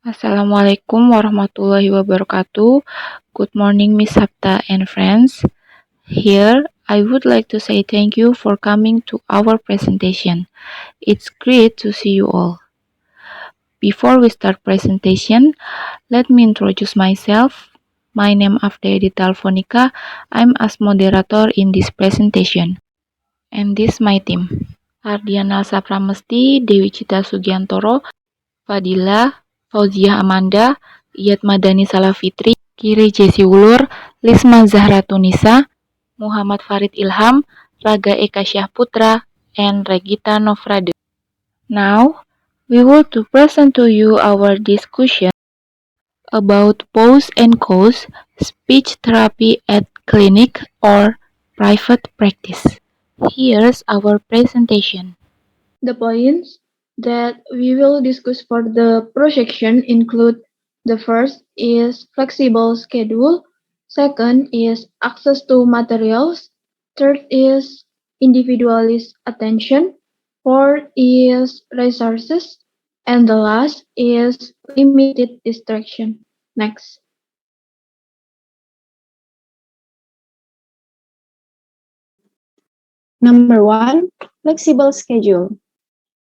Assalamualaikum warahmatullahi wabarakatuh. Good morning, Miss Sapta and friends. Here, I would like to say thank you for coming to our presentation. It's great to see you all. Before we start presentation, let me introduce myself. My name is Afdedi Talfonika. I'm as moderator in this presentation. And this is my team. Ardiana Sapramesti, Dewi Cita Sugiantoro, Fadila, Fauziah Amanda, Iyad Madani Salafitri, Kiri Jesi Ulur, Lisma Zahra Tunisa, Muhammad Farid Ilham, Raga Eka Syahputra, and Regita Nofrade. Now, we will to present to you our discussion about pros and cons speech therapy at clinic or private practice. Here's our presentation. The points that we will discuss for the projection include the first is flexible schedule, second is access to materials, third is individualist attention, fourth is resources, and the last is limited distraction. Next. Number 1, flexible schedule.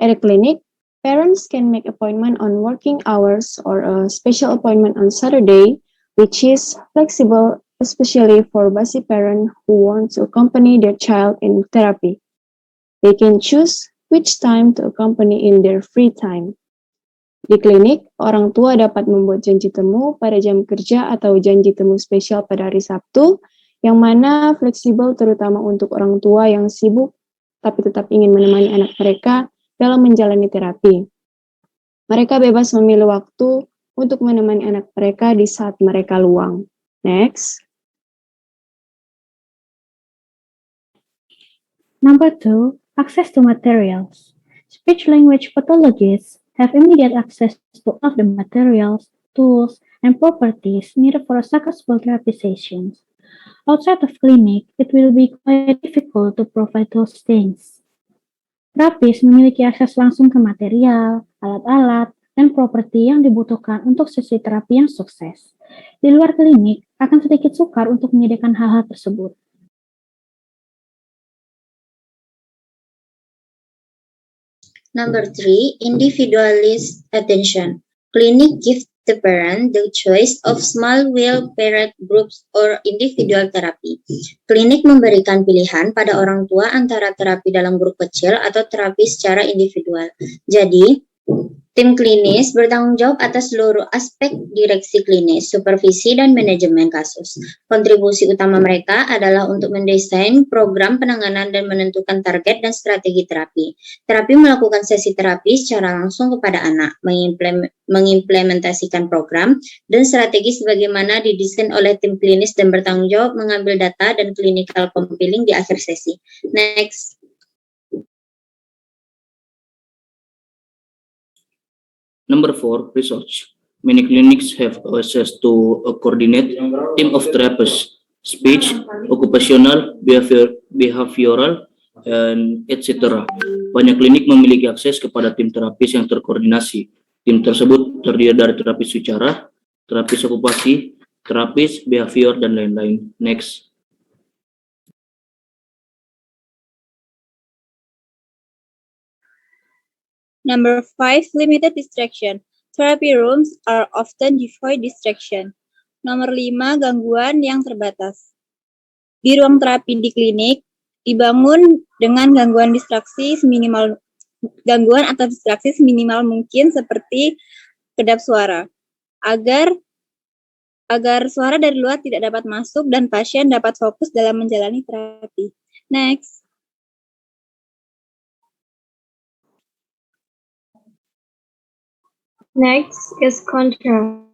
At a clinic, parents can make appointment on working hours or a special appointment on Saturday, which is flexible, especially for busy parents who want to accompany their child in therapy. They can choose which time to accompany in their free time. Di klinik, orang tua dapat membuat janji temu pada jam kerja atau janji temu spesial pada hari Sabtu, yang mana fleksibel terutama untuk orang tua yang sibuk tapi tetap ingin menemani anak mereka dalam menjalani terapi. Mereka bebas memilih waktu untuk menemani anak mereka di saat mereka luang. Next. Number 2, access to materials. Speech language pathologists have immediate access to all the materials, tools, and properties needed for a successful therapy session. Outside of clinic, it will be quite difficult to provide those things. Terapis memiliki akses langsung ke material, alat-alat, dan properti yang dibutuhkan untuk sesi terapi yang sukses. Di luar klinik, akan sedikit sukar untuk menyediakan hal-hal tersebut. Number 3, individualist attention. Clinic gives the parent the choice of small-will parent groups or individual therapy. Klinik memberikan pilihan pada orang tua antara terapi dalam grup kecil atau terapi secara individual. Jadi, tim klinis bertanggung jawab atas seluruh aspek direksi klinis, supervisi, dan manajemen kasus. Kontribusi utama mereka adalah untuk mendesain program penanganan dan menentukan target dan strategi terapi. Terapi melakukan sesi terapi secara langsung kepada anak, mengimplementasikan program dan strategi sebagaimana didesain oleh tim klinis dan bertanggung jawab mengambil data dan clinical compiling di akhir sesi. Next. Number 4, research. Many clinics have access to a coordinated team of therapists, speech, occupational, behavioral, and etc. Banyak klinik memiliki akses kepada tim terapis yang terkoordinasi. Tim tersebut terdiri dari terapis bicara, terapis okupasi, terapis behavior, dan lain-lain. Next. Number 5, limited distraction. Therapy rooms are often devoid distraction. Nomor 5, gangguan yang terbatas. Di ruang terapi di klinik dibangun dengan gangguan atau distraksi seminimal mungkin seperti kedap suara agar suara dari luar tidak dapat masuk dan pasien dapat fokus dalam menjalani terapi. Next. Next is contrast.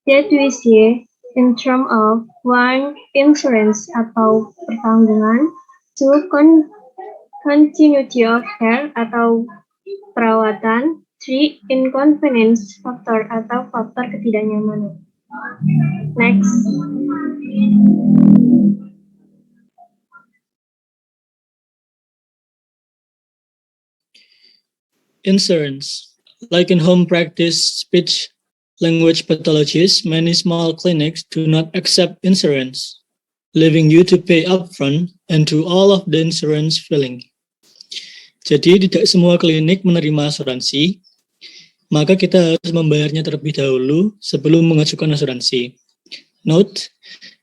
That we see in terms of 1, insurance atau pertanggungan, 2, continuity of care atau perawatan, 3, inconvenience factor atau faktor ketidaknyamanan. Next. Insurance. Like in home practice speech language pathologies, many small clinics do not accept insurance, leaving you to pay upfront and to all of the insurance filling. Jadi tidak semua klinik menerima asuransi, maka kita harus membayarnya terlebih dahulu sebelum mengajukan asuransi. Note,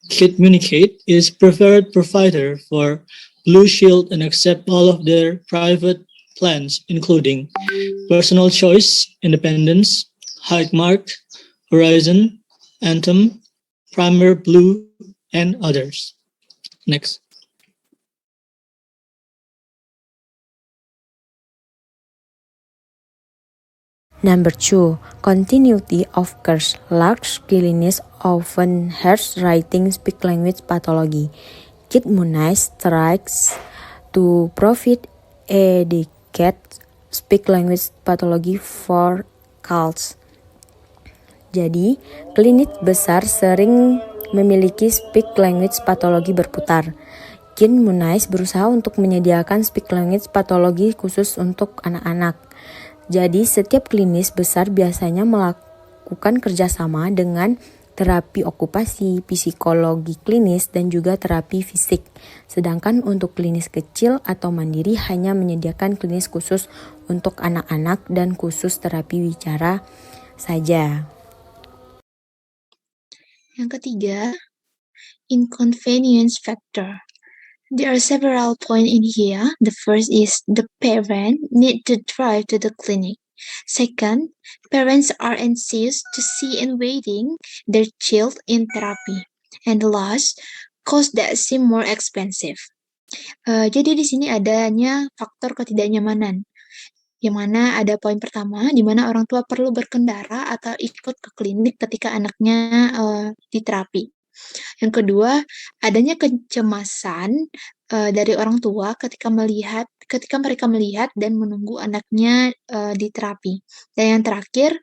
KidMunicate is preferred provider for Blue Shield and accept all of their private plans, including Personal Choice, Independence, Highmark, Horizon, Anthem, Premier Blue, and others. Next. Number 2. Continuity of care. Large clinics often has writing speech language pathology. KidMunicate tries to provide adequate speech language pathology for calls. Jadi, klinik besar sering memiliki speech language pathology berputar. KidMunicate berusaha untuk menyediakan speech language pathology khusus untuk anak-anak. Jadi, setiap klinis besar biasanya melakukan kerjasama dengan terapi okupasi, psikologi klinis, dan juga terapi fisik. Sedangkan untuk klinis kecil atau mandiri hanya menyediakan klinis khusus untuk anak-anak dan khusus terapi bicara saja. Yang ketiga, inconvenience factor. There are several points in here. The first is the parent need to drive to the clinic. Second, parents are anxious to see and waiting their child in therapy. And last, cost that seem more expensive. Jadi di sini adanya faktor ketidaknyamanan. Yang mana ada poin pertama, di mana orang tua perlu berkendara atau ikut ke klinik ketika anaknya di terapi. Yang kedua, adanya kecemasan dari orang tua ketika mereka melihat dan menunggu anaknya di terapi. Dan yang terakhir,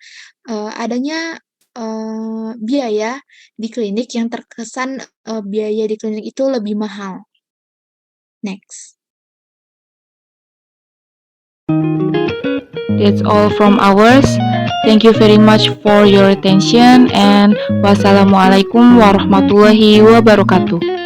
adanya biaya di klinik yang terkesan biaya di klinik itu lebih mahal. Next. That's all from ours. Thank you very much for your attention and wassalamualaikum warahmatullahi wabarakatuh.